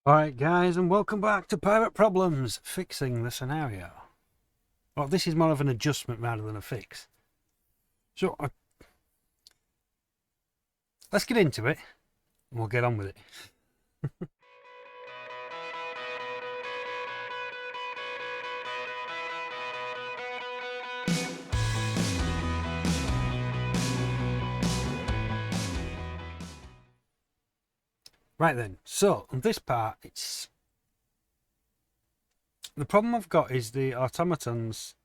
Alright guys, and welcome back to Pirate Problems, fixing the scenario. Well, this is more of an adjustment rather than a fix. So, let's get into it, and we'll get on with it. Right then, so on this part, the problem I've got is the automatons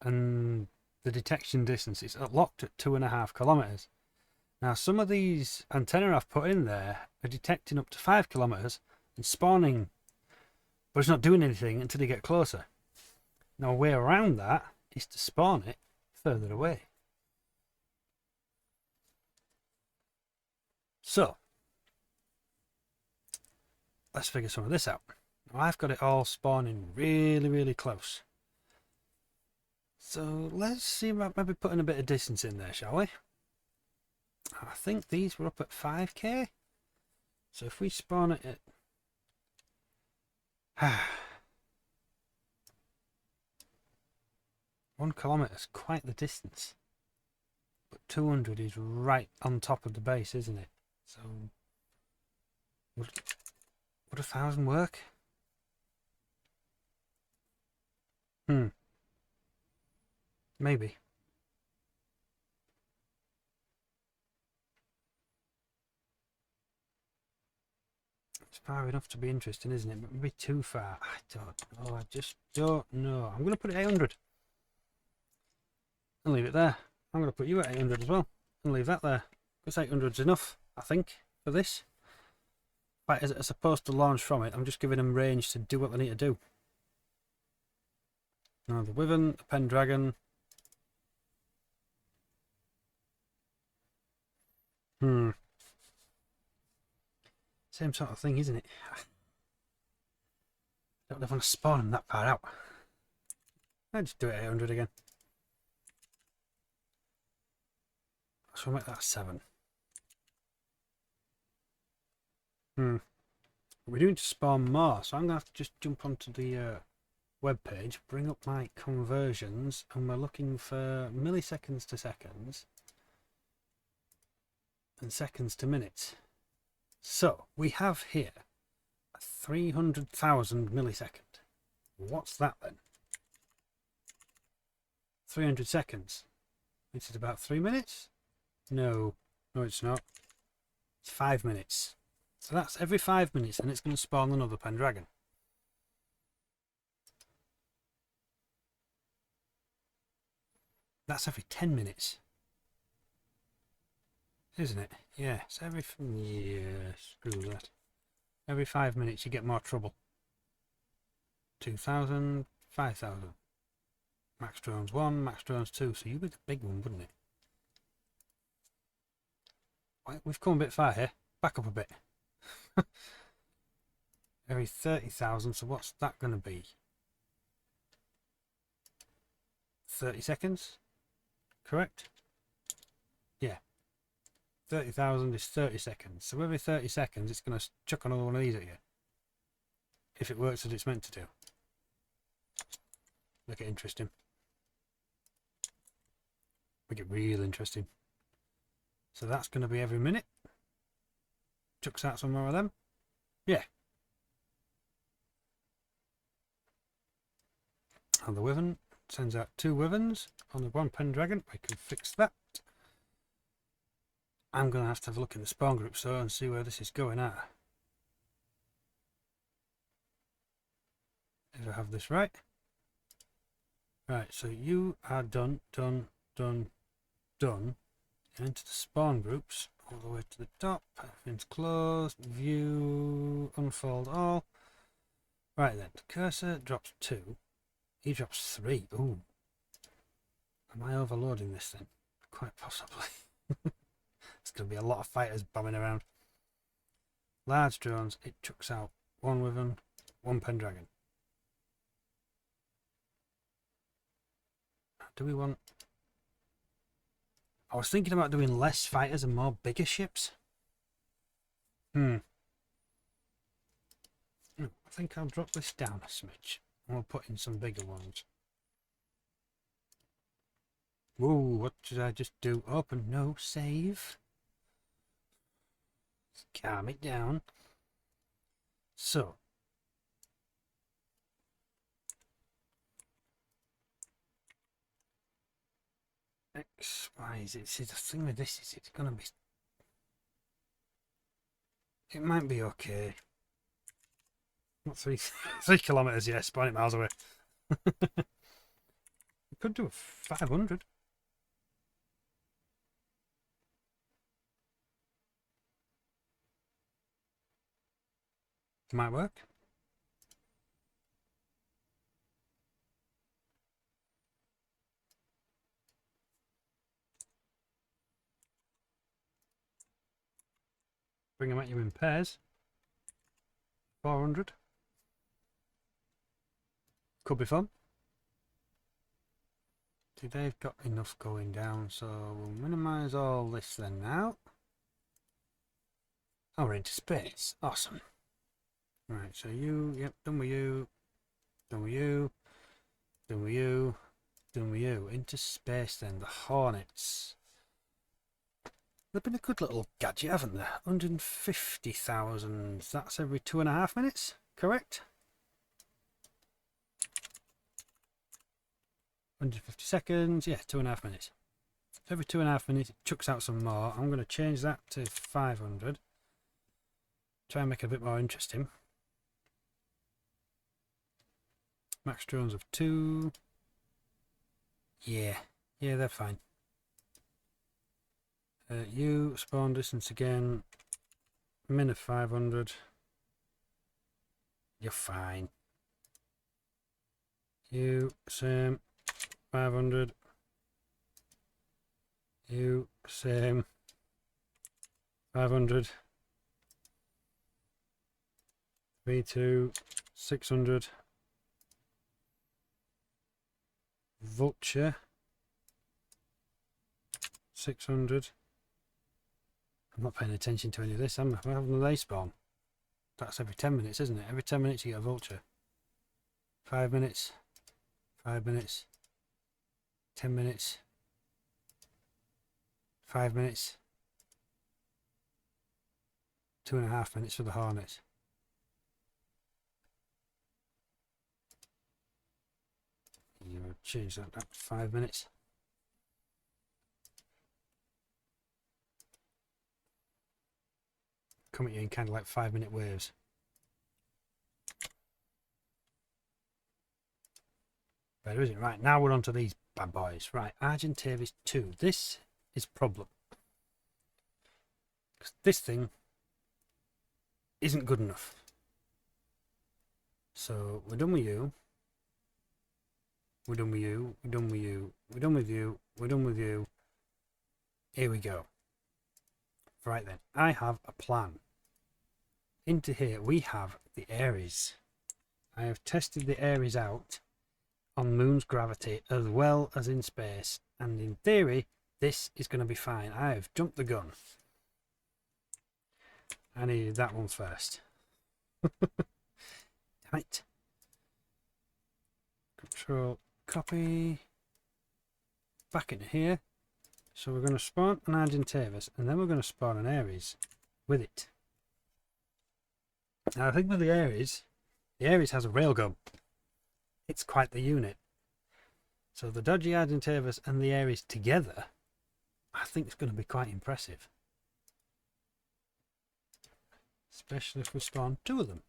and the detection distance. It's locked at 2.5 kilometers. Now, some of these antennae I've put in there are detecting up to 5 kilometers and spawning, but it's not doing anything until they get closer. Now, a way around that is to spawn it further away. So, let's figure some of this out. Now, I've got it all spawning really close. So let's see about maybe putting a bit of distance in there, shall we? I think these were up at 5k. So if we spawn it at 1 kilometre is quite the distance. But 200 is right on top of the base, isn't it? So would 1,000 work? Maybe. It's far enough to be interesting, isn't it? But maybe too far. I don't know. I just don't know. I'm going to put it 800. And leave it there. I'm going to put you at 800 as well. And leave that there. Because 800 is enough, I think, for this. But as opposed to launch from it, I'm just giving them range to do what they need to do. Now the Wyvern, the Pendragon. Same sort of thing, isn't it? Don't want to spawn them that far out. I'll just do it at 800 again. So we'll make that 7. We're doing to spawn more, so I'm going to have to just jump onto the web page, bring up my conversions, and we're looking for milliseconds to seconds and seconds to minutes. So we have here a 300,000 millisecond. What's that then? 300 seconds. Is it about 3 minutes? No, it's not. It's 5 minutes. So that's every 5 minutes, and it's going to spawn another Pendragon. That's every 10 minutes. Isn't it? Yeah, it's every... Yeah, screw that. Every 5 minutes you get more trouble. 2,000, 5,000. Max drones 1, max drones 2. So you'd be the big one, wouldn't it? Well, we've come a bit far here. Back up a bit. Every 30,000, so what's that going to be? 30 seconds? Correct? Yeah. 30,000 is 30 seconds. So every 30 seconds it's going to chuck another one of these at you. If it works as it's meant to do. Make it interesting. Make it real interesting. So that's going to be every minute. Chucks out some more of them. Yeah. And the Wyvern sends out 2 Wyverns on the 1 Pendragon. We can fix that. I'm going to have a look in the spawn group so and see where this is going at. If I have this right. Right, so you are done. Into the spawn groups all the way to the top. Everything's closed. View, unfold all. Right then, the cursor drops 2. He drops 3. Ooh. Am I overloading this then? Quite possibly. There's going to be a lot of fighters bombing around. Large drones, it chucks out 1 Wyvern, 1 Pendragon. Do we want... I was thinking about doing less fighters and more bigger ships. No, I think I'll drop this down a smidge. And we'll put in some bigger ones. Whoa, what did I just do? Open, no, save. Let's calm it down. So. X, Y, Z. See, the thing with this is it's going to be... It might be okay. Not 3 kilometers, yeah, 20 miles away. We could do a 500. Might work. Bring them at you in pairs. 400. Could be fun. See, they've got enough going down, so we'll minimise all this then now. Oh, we're into space. Awesome. Right, so you, yep, done with you. Done with you. Done with you. Done with you. Into space then, the Hornets. They've been a good little gadget, haven't they? 150,000. That's every 2.5 minutes, correct? 150 seconds, yeah, 2.5 minutes. Every 2.5 minutes it chucks out some more. I'm going to change that to 500. Try and make it a bit more interesting. Max drones of 2. Yeah, they're fine. You spawn distance again, min of 500. You're fine. You same 500. You same 500. V2 600. Vulture 600. I'm not paying attention to any of this. I'm having a they spawn. That's every 10 minutes, isn't it? Every 10 minutes you get a vulture. 5 minutes. 5 minutes. 10 minutes. 5 minutes. 2.5 minutes for the Hornets. You change that to 5 minutes. Come at you in kind of like 5-minute waves. Better, isn't it? Right, now we're on to these bad boys. Right, Argentavis 2. This is a problem. Because this thing isn't good enough. So, we're done with you. We're done with you. We're done with you. We're done with you. We're done with you. Here we go. Right then, I have a plan. Into here we have the Ares. I have tested the Ares out on Moon's gravity as well as in space, and in theory this is going to be fine. I have jumped the gun. I needed that one first. Right. Control copy. Back into here. So we're going to spawn an Argentavis and then we're going to spawn an Ares with it. Now I think with the Ares has a railgun. It's quite the unit. So the dodgy Argentavis and the Ares together, I think it's going to be quite impressive. Especially if we spawn 2 of them.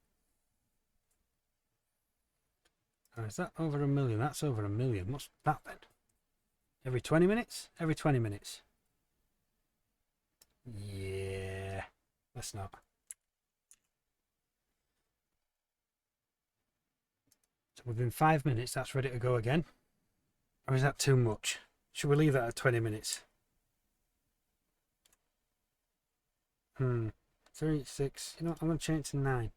Now, is that over 1 million? That's over 1 million. What's that then? Every 20 minutes? Every 20 minutes. Yeah. Let's not. So within 5 minutes, that's ready to go again. Or is that too much? Should we leave that at 20 minutes? 3, 6. You know what? I'm going to change it to 9.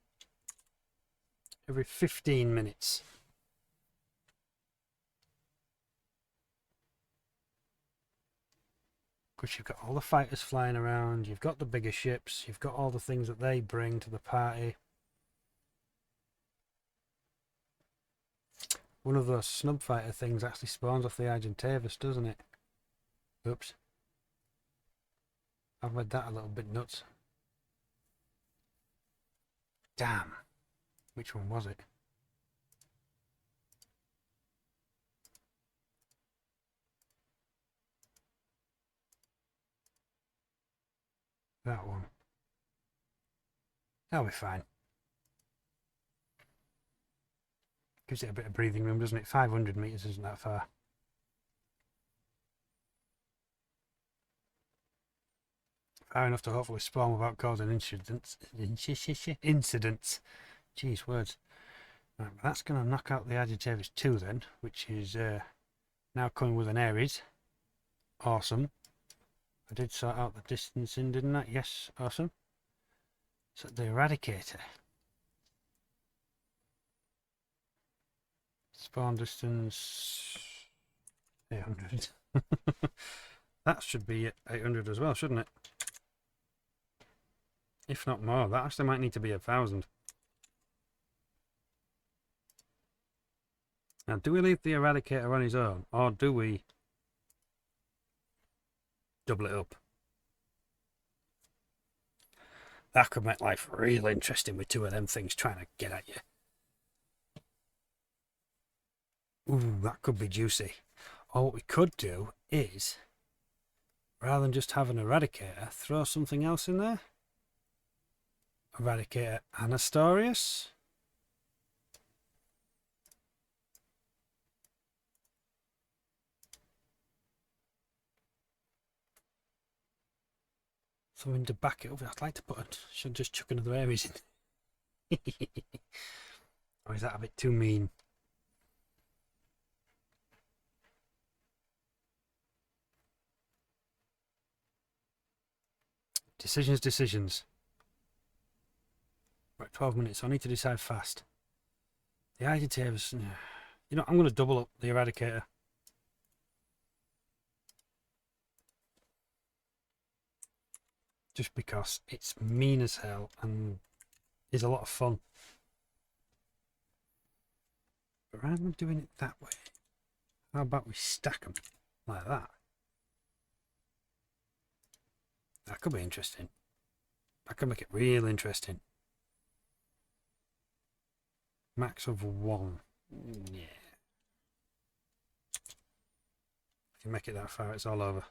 Every 15 minutes. Because you've got all the fighters flying around, you've got the bigger ships, you've got all the things that they bring to the party. one of those snub fighter things actually spawns off the Argentavis, doesn't it? Oops. I've read that a little bit nuts. Damn. Which one was it? That one. That'll be fine. Gives it a bit of breathing room, doesn't it? 500 meters isn't that far. Far enough to hopefully spawn without causing incidents. Jeez, words. Right, but that's going to knock out the Agitavis 2 then, which is now coming with an Aries. Awesome. I did sort out the distancing, didn't I? Yes, awesome. So the Eradicator. Spawn distance 800. That should be 800 as well, shouldn't it? If not more. That actually might need to be 1,000. Now, do we leave the Eradicator on his own, or do we double it up? That could make life real interesting with two of them things trying to get at you. Ooh, that could be juicy. Or what we could do is, rather than just have an Eradicator, throw something else in there. Eradicator Anastorius. Something to back it up. I'd like to put it. Should just chuck another Aries in. Or is that a bit too mean? Decisions. Right, 12 minutes. So I need to decide fast. The Agitavis. You know, I'm going to double up the Eradicator. Just because it's mean as hell and is a lot of fun. But rather than doing it that way, how about we stack them like that? That could be interesting. That could make it real interesting. Max of 1. Yeah. If you make it that far, it's all over.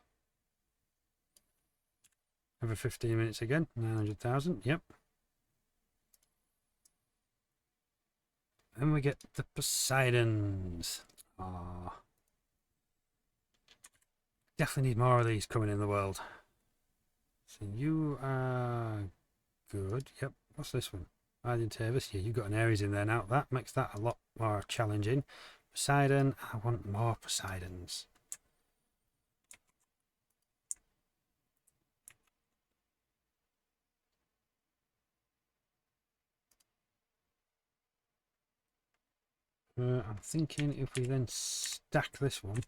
Every 15 minutes again. 900,000. Yep. Then we get the Poseidons. Ah. Definitely need more of these coming in the world. So you are good. Yep. What's this one? Argentavis. Yeah, you've got an Aries in there now. That makes that a lot more challenging. Poseidon. I want more Poseidons. I'm thinking if we then stack this one,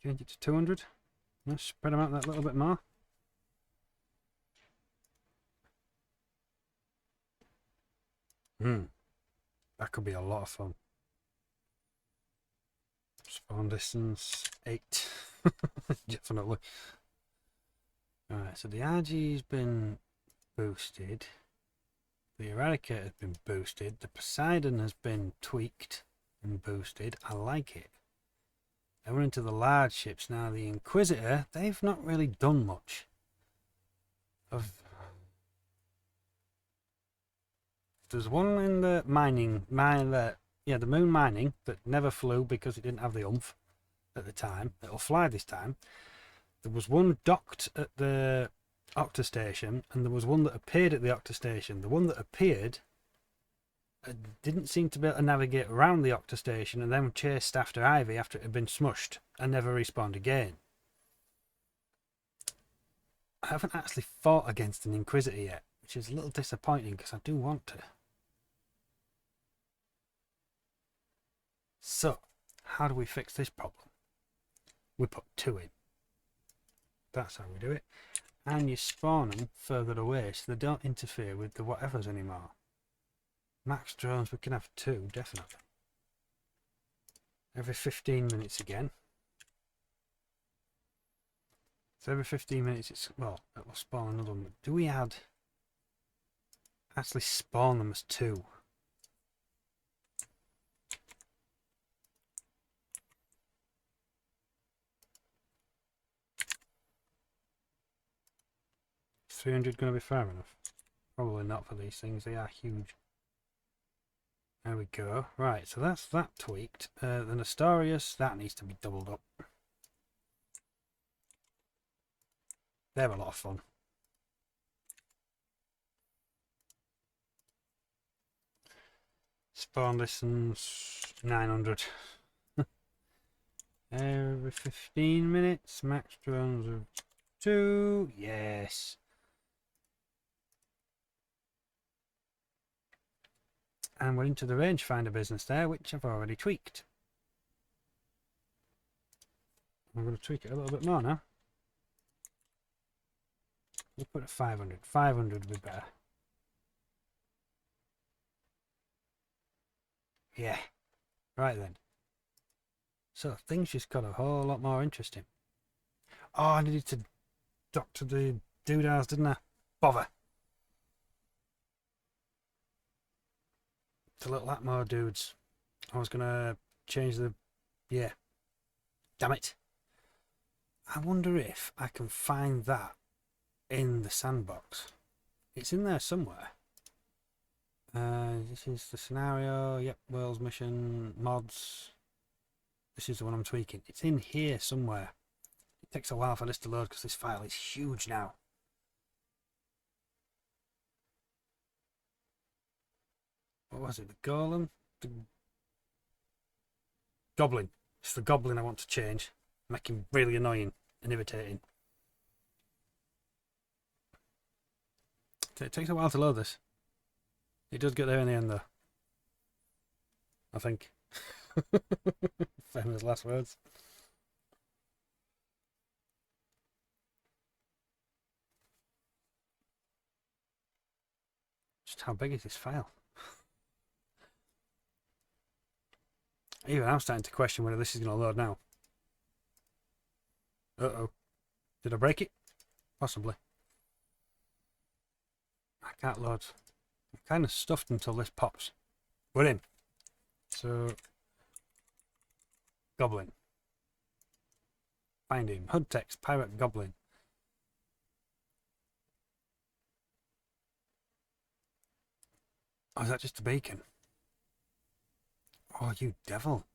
change it to 200. Let's spread them out that little bit more. That could be a lot of fun. Spawn distance 8. Definitely. Alright, so the RG's been boosted. The Eradicator has been boosted. The Poseidon has been tweaked and boosted. I like it. Then we're into the large ships now. The Inquisitor, they've not really done much. There's one in the mining, the moon mining that never flew because it didn't have the oomph at the time. It'll fly this time. There was one docked at the Octa Station, and there was one that appeared at the Octa Station. The one that appeared didn't seem to be able to navigate around the Octa Station, and then chased after Ivy after it had been smushed and never respawned again. I haven't actually fought against an Inquisitor yet, which is a little disappointing because I do want to. So, how do we fix this problem? We put 2 in. That's how we do it. And you spawn them further away so they don't interfere with the whatevers anymore. Max drones, we can have 2, definitely. Every 15 minutes again. So every 15 minutes it's, well, it will spawn another one. Do we actually spawn them as 2? Is 300 going to be fair enough? Probably not for these things, they are huge. There we go. Right, so that's that tweaked. The Nestorius, that needs to be doubled up. They're a lot of fun. Spawn distance 900. Every 15 minutes, max drones of 2. Yes. And we're into the rangefinder business there, which I've already tweaked. I'm going to tweak it a little bit more now. We'll put it 500. 500 would be better. Yeah. Right then. So things just got a whole lot more interesting. Oh, I needed to doctor the doodahs, didn't I? Bother. The little Atmo dudes. I was going to change the... Yeah. Damn it. I wonder if I can find that in the sandbox. It's in there somewhere. This is the scenario. Yep, world's mission, mods. This is the one I'm tweaking. It's in here somewhere. It takes a while for this to load because this file is huge now. What was it? The golem? The goblin. It's the goblin I want to change. Make him really annoying and irritating. It takes a while to load this. It does get there in the end though. I think. Famous last words. Just how big is this file? Even I'm starting to question whether this is going to load now. Uh-oh. Did I break it? Possibly. I can't load. I'm kind of stuffed until this pops. We're in. So, goblin. Find him. HUD text. Pirate goblin. Oh, is that just a beacon? Oh, you devil.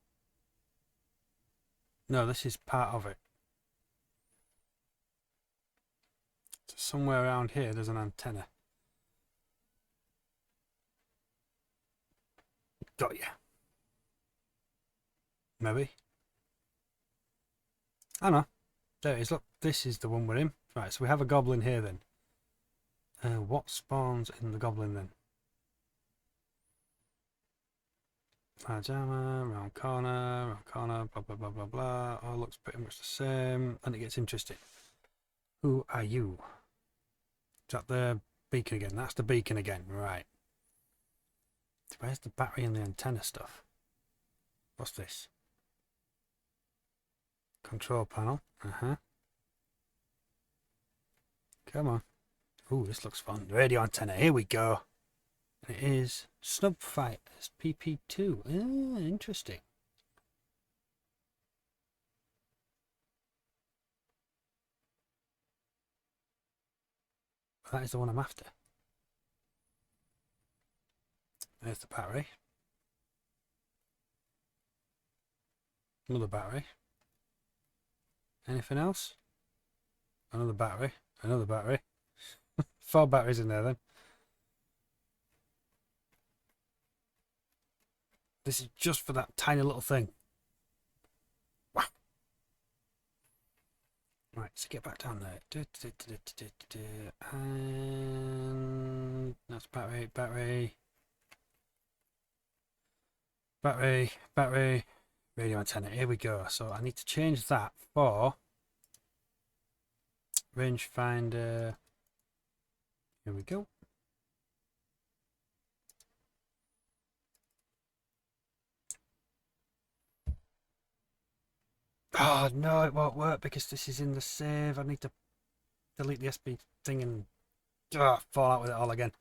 No, this is part of it. So somewhere around here there's an antenna. Got ya. Maybe. Oh no. There it is. Look, this is the one we're in. Right, so we have a goblin here then. What spawns in the goblin then? Pajama, round corner, blah blah blah blah blah. All looks pretty much the same. And it gets interesting. Who are you? Is that the beacon again? That's the beacon again, right. Where's the battery and the antenna stuff? What's this? Control panel. Come on. Ooh, this looks fun. Radio antenna. Here we go. And it is Snub Fighters PP2. Ah, interesting. That is the one I'm after. There's the battery. Another battery. Anything else? Another battery. Another battery. 4 batteries in there then. This is just for that tiny little thing. Wow. Right, so get back down there. And that's battery, battery. Battery, radio antenna. Here we go. So I need to change that for rangefinder. Here we go. Oh no, it won't work because this is in the save. I need to delete the SP thing and fall out with it all again.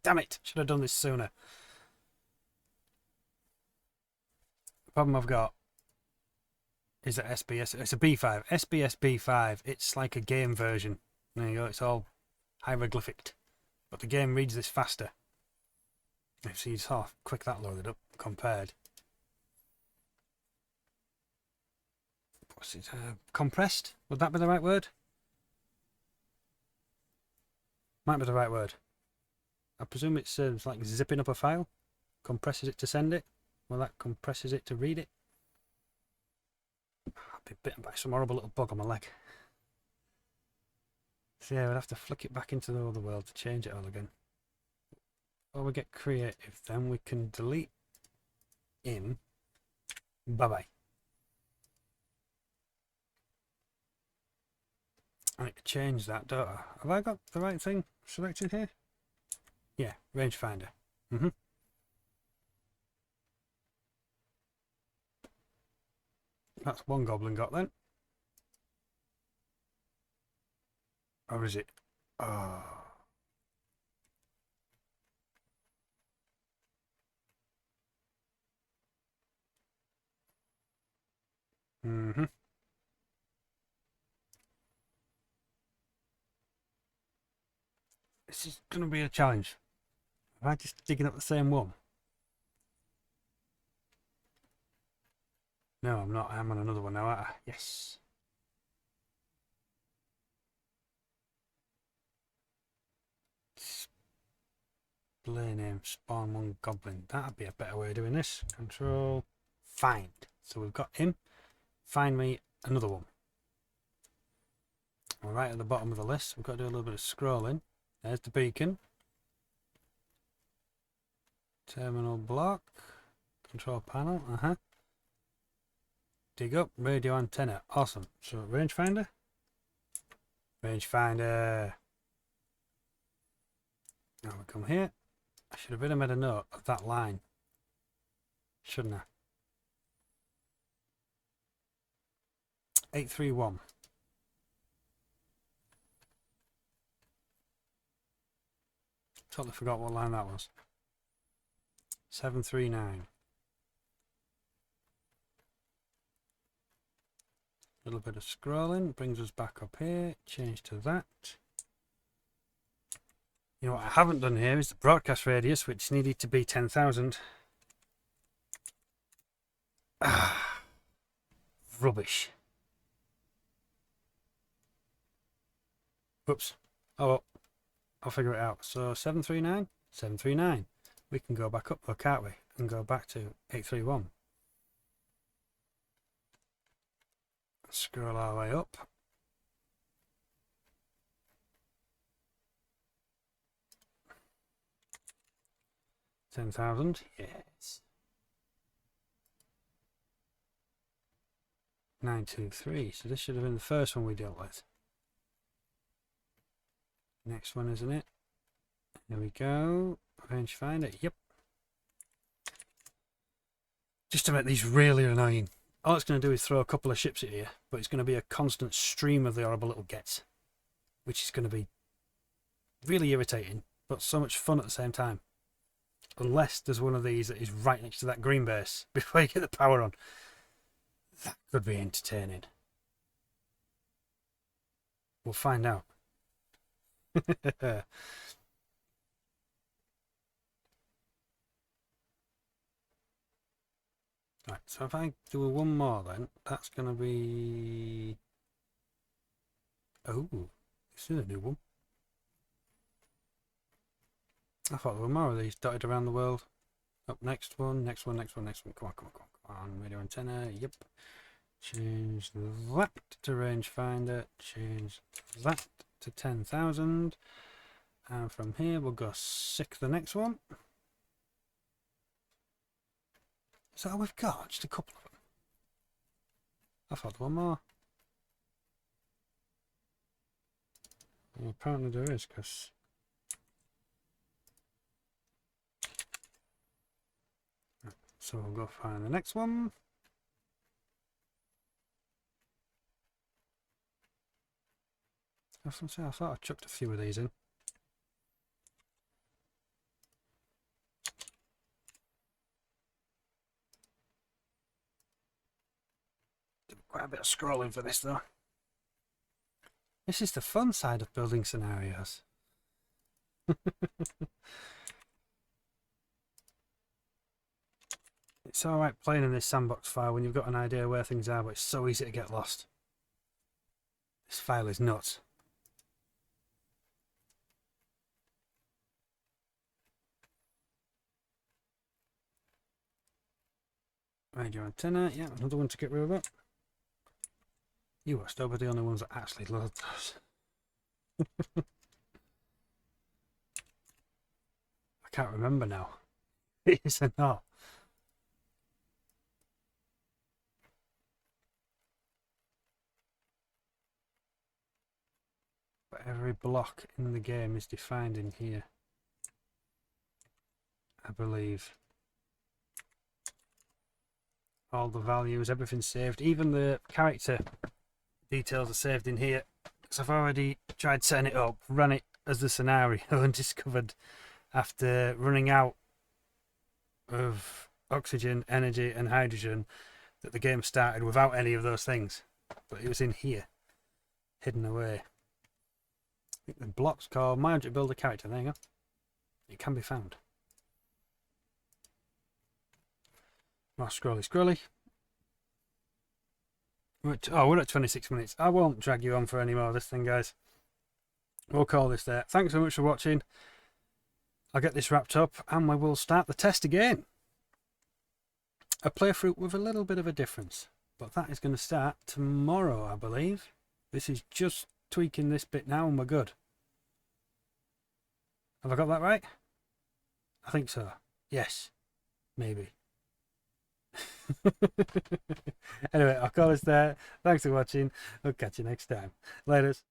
Damn it! Should have done this sooner. The problem I've got is that SBS, it's a B5. SBS B5, it's like a game version. There you go, it's all hieroglyphic. But the game reads this faster. If you see how quick that loaded up compared. What's it? Compressed? Would that be the right word? Might be the right word. I presume it's like zipping up a file. Compresses it to send it. Well, that compresses it to read it. I've been bitten by some horrible little bug on my leg. So yeah, we'd have to flick it back into the other world to change it all again. Or we get creative, then we can delete in. Bye-bye. I need to change that, don't I? Have I got the right thing selected here? Yeah, rangefinder. That's one goblin got then. Or is it? Oh. This is going to be a challenge. Am I just digging up the same one? No, I'm not. I'm on another one now, aren't I? Yes. Display name, spawn one goblin. That'd be a better way of doing this. Control, find. So we've got him. Find me another one. We're right at the bottom of the list. We've got to do a little bit of scrolling. There's the beacon. Terminal block. Control panel. Dig up. Radio antenna. Awesome. So rangefinder. Rangefinder. Now we come here. I should have really made a note of that line. Shouldn't I? 831. Totally forgot what line that was. 739. A little bit of scrolling brings us back up here. Change to that. You know what I haven't done here is the broadcast radius, which needed to be 10,000. Rubbish. Oops. Oh well. I'll figure it out. So 739, 739. We can go back up though, can't we? And go back to 831. Scroll our way up. $10,000. Yes. 923. So this should have been the first one we dealt with. Next one, isn't it? There we go. Rangefinder. Yep. Just to make these really annoying. All it's going to do is throw a couple of ships at you, but it's going to be a constant stream of the horrible little gets, which is going to be really irritating, but so much fun at the same time. Unless there's one of these that is right next to that green base before you get the power on. That could be entertaining. We'll find out. Right, so if I do one more then, that's going to be... Oh, this is a new one. I thought there were more of these dotted around the world. Up, next one, next one, next one, next one. Come on, come on, come on, come on. Radio antenna, yep. Change that to rangefinder. Change that to 10,000. And from here we'll go sick the next one. Is that all we've got? Just a couple of them. I thought one more. Well, apparently there is, because... So we'll go find the next one. I thought I chucked a few of these in. Quite a bit of scrolling for this though. This is the fun side of building scenarios. It's alright playing in this sandbox file when you've got an idea where things are, but it's so easy to get lost. This file is nuts. Radio antenna, yeah, another one to get rid of. You are still the only ones that actually load those. I can't remember now. It is or not. But every block in the game is defined in here, I believe. All the values, everything's saved, even the character details are saved in here. So I've already tried setting it up, ran it as the scenario and discovered after running out of oxygen, energy and hydrogen that the game started without any of those things, but it was in here, hidden away. I think the block's called My Object Builder Character. There you go. It can be found. More scrolly. We're at 26 minutes. I won't drag you on for any more of this thing, guys. We'll call this there. Thanks so much for watching. I'll get this wrapped up and we will start the test again. A playthrough with a little bit of a difference, but that is going to start tomorrow, I believe. This is just tweaking this bit now and we're good. Have I got that right? I think so. Yes. Maybe. Anyway, I'll call this there. Thanks for watching. I'll catch you next time. Laters.